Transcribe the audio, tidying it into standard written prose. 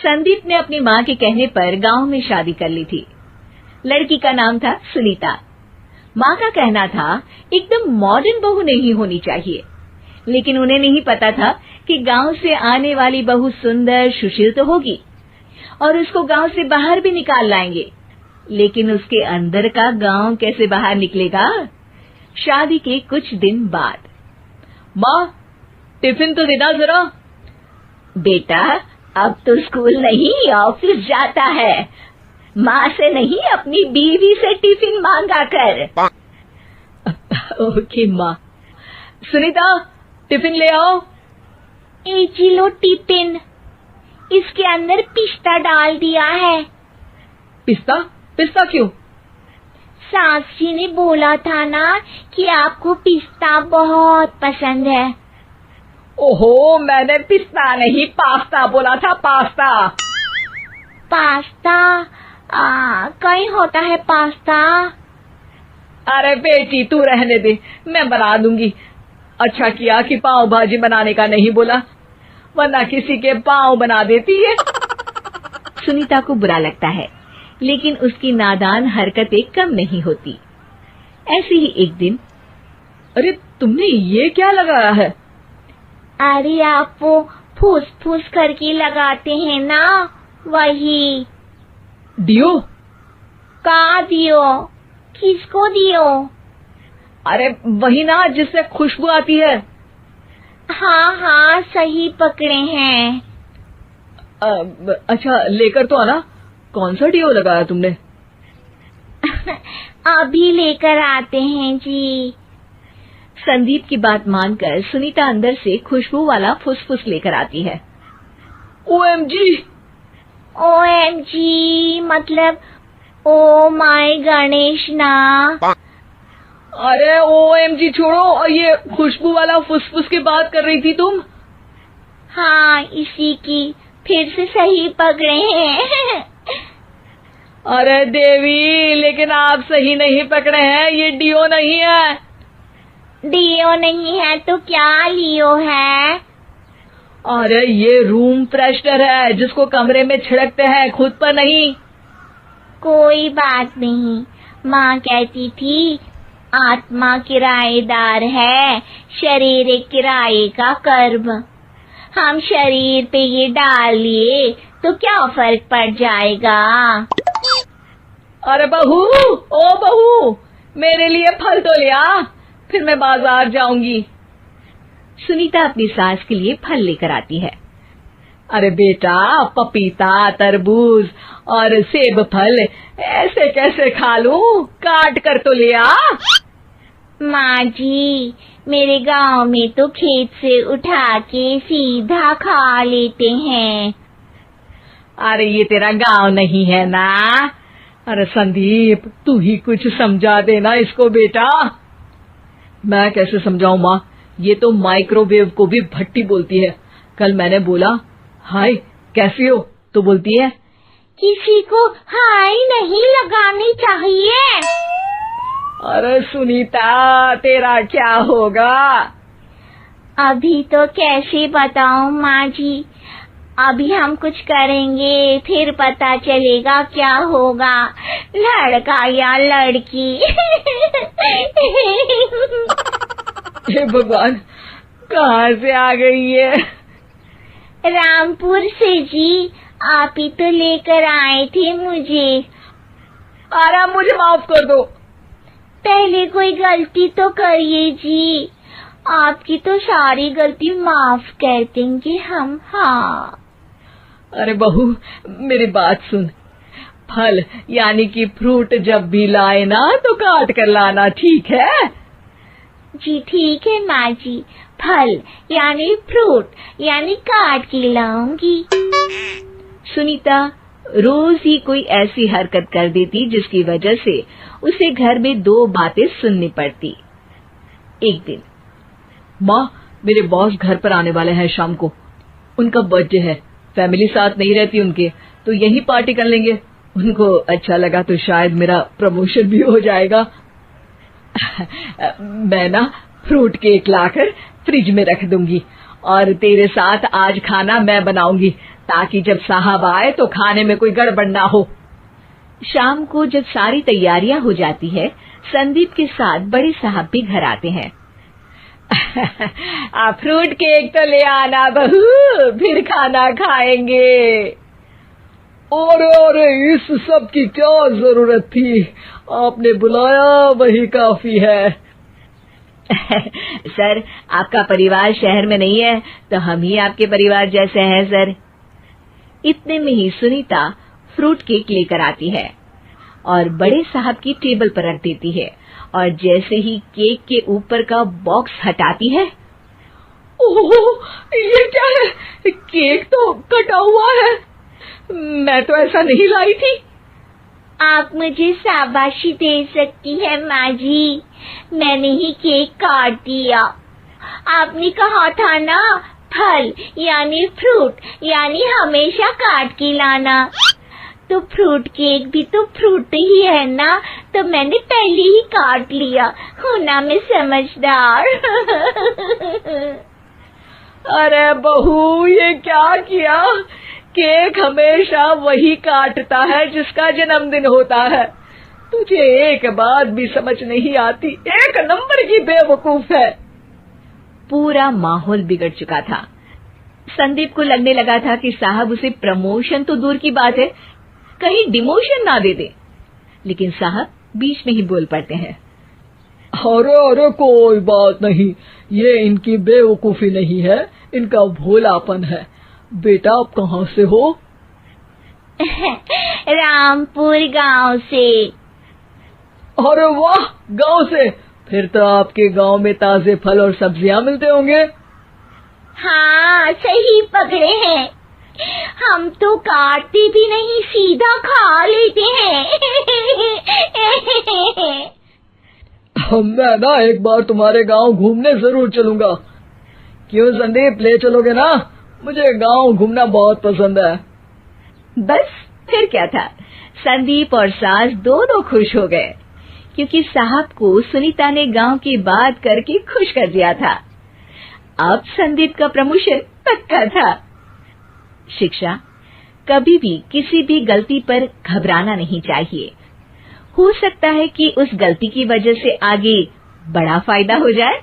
संदीप ने अपनी माँ के कहने पर गांव में शादी कर ली थी। लड़की का नाम था सुनीता। माँ का कहना था एकदम मॉडर्न बहू नहीं होनी चाहिए, लेकिन उन्हें नहीं पता था कि गांव से आने वाली बहू सुंदर सुशील तो होगी और उसको गांव से बाहर भी निकाल लाएंगे, लेकिन उसके अंदर का गांव कैसे बाहर निकलेगा। शादी के कुछ दिन बाद, माँ टिफिन तो देना जरा। बेटा अब तो स्कूल नहीं ऑफिस जाता है, माँ से नहीं अपनी बीवी से टिफिन मांगा कर। ओके माँ। सुनीता टिफिन ले आओ। ए जी लो टिफिन, इसके अंदर पिस्ता डाल दिया है। पिस्ता? पिस्ता क्यों? सास जी ने बोला था ना कि आपको पिस्ता बहुत पसंद है। ओहो, मैंने पिस्ता नहीं पास्ता बोला था, पास्ता। पास्ता? कहीं होता है पास्ता? अरे बेटी तू रहने दे, मैं बना दूंगी। अच्छा किया कि पाव भाजी बनाने का नहीं बोला, वरना किसी के पाव बना देती है। सुनीता को बुरा लगता है, लेकिन उसकी नादान हरकतें कम नहीं होती। ऐसे ही एक दिन, अरे तुमने ये क्या लगाया है? अरे आप वो फूस फूस करके लगाते हैं ना, वही। डियो? का दियो? किसको दियो? अरे वही ना जिससे खुशबू आती है। हाँ हाँ सही पकड़े हैं। अच्छा लेकर तो आना। कौन सा डियो लगाया तुमने? अभी लेकर आते हैं जी। संदीप की बात मानकर सुनीता अंदर से खुशबू वाला फुसफुस लेकर आती है। ओएमजी! ओएमजी मतलब ओ माय गणेश ना। अरे ओएमजी छोड़ो, और ये खुशबू वाला फुसफुस की बात कर रही थी तुम? हाँ इसी की, फिर से सही पकड़े हैं। अरे देवी, लेकिन आप सही नहीं पकड़े हैं, ये डियो नहीं है। डियो नहीं है तो क्या लियो है? अरे ये रूम फ्रेशनर है, जिसको कमरे में छिड़कते हैं, खुद पर नहीं। कोई बात नहीं, माँ कहती थी आत्मा किराएदार है, शरीर एक किराए का कर्म। हम शरीर पे ये डाल लिए तो क्या फर्क पड़ जाएगा। अरे बहू, ओ बहू, मेरे लिए फल तो ले आ, फिर मैं बाजार जाऊंगी। सुनीता अपनी सास के लिए फल लेकर आती है। अरे बेटा, पपीता, तरबूज और सेब फल ऐसे कैसे खा लूं? काट कर तो ले आ। माँ जी, मेरे गांव में तो खेत से उठा के सीधा खा लेते हैं। अरे ये तेरा गांव नहीं है ना। अरे संदीप, तू ही कुछ समझा देना इसको बेटा। मैं कैसे समझाऊं माँ, ये तो माइक्रोवेव को भी भट्टी बोलती है। कल मैंने बोला हाय कैसी हो, तो बोलती है किसी को हाय नहीं लगानी चाहिए। अरे सुनीता, तेरा क्या होगा? अभी तो कैसे बताऊं माँ जी, अभी हम कुछ करेंगे फिर पता चलेगा क्या होगा, लड़का या लड़की। हे भगवान, कहाँ से आ गई ये? रामपुर से जी, आप ही तो लेकर आए थे मुझे। अरे मुझे माफ कर दो। पहले कोई गलती तो करिए जी, आपकी तो सारी गलती माफ कर देंगे हम। हाँ अरे बहू, मेरी बात सुन, फल यानी कि फ्रूट जब भी लाए ना तो काट कर लाना, ठीक है? जी ठीक है माँ जी, फल यानी फ्रूट यानी काट के लाऊंगी। सुनीता रोज ही कोई ऐसी हरकत कर देती जिसकी वजह से उसे घर में दो बातें सुननी पड़ती। एक दिन, माँ मेरे बॉस घर पर आने वाले हैं शाम को, उनका बर्थडे है, फैमिली साथ नहीं रहती उनके, तो यही पार्टी कर लेंगे। उनको अच्छा लगा तो शायद मेरा प्रमोशन भी हो जाएगा। मैं ना फ्रूट केक लाकर फ्रिज में रख दूंगी और तेरे साथ आज खाना मैं बनाऊंगी, ताकि जब साहब आए तो खाने में कोई गड़बड़ ना हो। शाम को जब सारी तैयारियां हो जाती है, संदीप के साथ बड़े साहब भी घर आते हैं। आप फ्रूट केक तो ले आना बहू, फिर खाना खाएंगे। अरे इस सब की क्या जरूरत थी, आपने बुलाया वही काफी है। सर, आपका परिवार शहर में नहीं है तो हम ही आपके परिवार जैसे हैं सर। इतने में ही सुनीता फ्रूट केक लेकर आती है और बड़े साहब की टेबल पर रख देती है, और जैसे ही केक के ऊपर का बॉक्स हटाती है, ओह, ये क्या है? केक तो कटा हुआ है। मैं तो ऐसा नहीं लाई थी। आप मुझे शाबाशी दे सकती है माँ जी, मैंने ही केक काट दिया। आपने कहा था ना, फल यानी फ्रूट यानी हमेशा काट के लाना, तो फ्रूट केक भी तो फ्रूट ही है ना, तो मैंने पहले ही काट लिया। हूँ ना मैं समझदार। अरे बहू, ये क्या किया? केक हमेशा वही काटता है जिसका जन्मदिन होता है। तुझे एक बात भी समझ नहीं आती, एक नंबर की बेवकूफ है। पूरा माहौल बिगड़ चुका था। संदीप को लगने लगा था कि साहब उसे प्रमोशन तो दूर की बात है, कहीं डिमोशन ना दे दे, लेकिन साहब बीच में ही बोल पड़ते हैं। अरे कोई बात नहीं, ये इनकी बेवकूफी नहीं है, इनका भोलापन है। बेटा आप कहाँ से हो? रामपुर गांव से। अरे वाह, गांव से? फिर तो आपके गांव में ताजे फल और सब्जियां मिलते होंगे। हाँ, सही पकड़े हैं। हम तो काटते भी नहीं, सीधा खा लेते हैं। मैं ना एक बार तुम्हारे गांव घूमने जरूर चलूंगा। क्यों संदीप, ले चलोगे ना? मुझे गांव घूमना बहुत पसंद है। बस फिर क्या था, संदीप और सास दोनों खुश हो गए, क्योंकि साहब को सुनीता ने गांव की बात करके खुश कर दिया था। अब संदीप का प्रमोशन पक्का था। शिक्षा, कभी भी किसी भी गलती पर घबराना नहीं चाहिए। हो सकता है कि उस गलती की वजह से आगे बड़ा फायदा हो जाए।